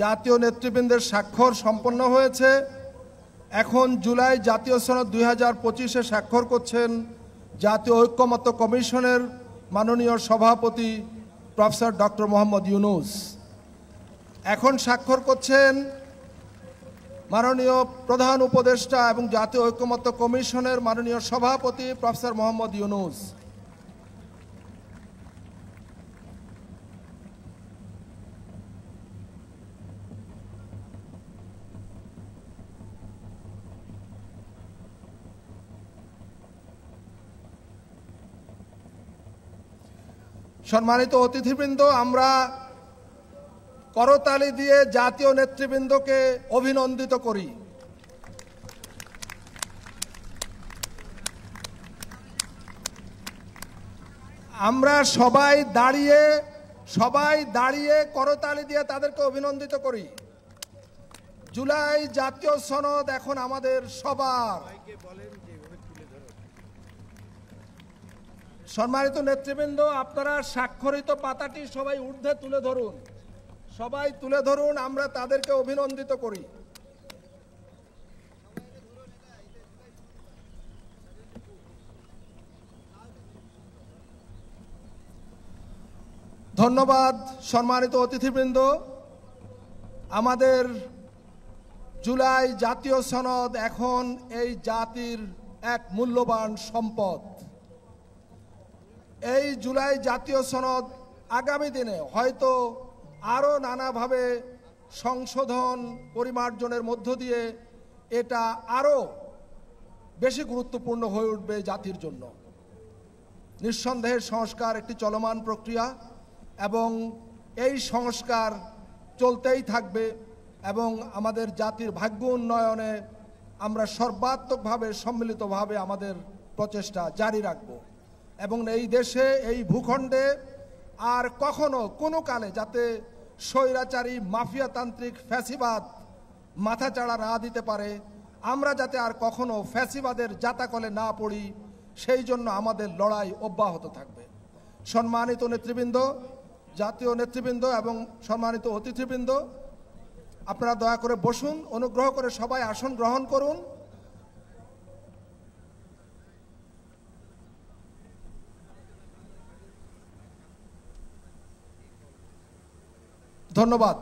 জাতীয় নেতৃবৃন্দের স্বাক্ষর সম্পন্ন হয়েছে। এখন জুলাই জাতীয় সনদ 2025-এ স্বাক্ষর করছেন জাতীয় ঐক্যমত্য কমিশনের মাননীয় সভাপতি প্রফেসর ডক্টর মোহাম্মদ ইউনূস। এখন স্বাক্ষর করছেন মাননীয় প্রধান উপদেষ্টা এবং জাতীয় ঐক্যমত্য কমিশনের মাননীয় সভাপতি প্রফেসর মোহাম্মদ ইউনূস। সম্মানিত অতিথিবৃন্দ, আমরা করতালি দিয়ে জাতীয় নেতৃবৃন্দকে অভিনন্দিত করি। আমরা সবাই দাঁড়িয়ে করতালি দিয়ে তাদেরকে অভিনন্দিত করি। জুলাই জাতীয় সনদ এখন আমাদের সবার। সম্মানিত নেতৃবৃন্দ, আপনারা স্বাক্ষরিত পাতাটি সবাই ঊর্ধ্বে তুলে ধরুন, সবাই তুলে ধরুন, আমরা তাদেরকে অভিনন্দিত করি। ধন্যবাদ। সম্মানিত অতিথিবৃন্দ, আমাদের জুলাই জাতীয় সনদ এখন এই জাতির এক মূল্যবান সম্পদ। এই জুলাই জাতীয় সনদ আগামী দিনে হয়তো আরও নানাভাবে সংশোধন পরিমার্জনের মধ্য দিয়ে এটা আরও বেশি গুরুত্বপূর্ণ হয়ে উঠবে জাতির জন্য। নিঃসন্দেহে সংস্কার একটি চলমান প্রক্রিয়া এবং এই সংস্কার চলতেই থাকবে এবং আমাদের জাতির ভাগ্য উন্নয়নে আমরা সর্বাত্মকভাবে সম্মিলিতভাবে আমাদের প্রচেষ্টা জারি রাখব এবং এই দেশে, এই ভূখণ্ডে আর কখনো কোনো কালে যাতে স্বৈরাচারী মাফিয়াতান্ত্রিক ফ্যাসিবাদ মাথাচাড়া না দিতে পারে, আমরা যাতে আর কখনো ফ্যাসিবাদের জাতাকলে না পড়ি, সেই জন্য আমাদের লড়াই অব্যাহত থাকবে। সম্মানিত নেতৃবৃন্দ, জাতীয় নেতৃবৃন্দ এবং সম্মানিত অতিথিবৃন্দ, আপনারা দয়া করে বসুন, অনুগ্রহ করে সবাই আসন গ্রহণ করুন। ধন্যবাদ।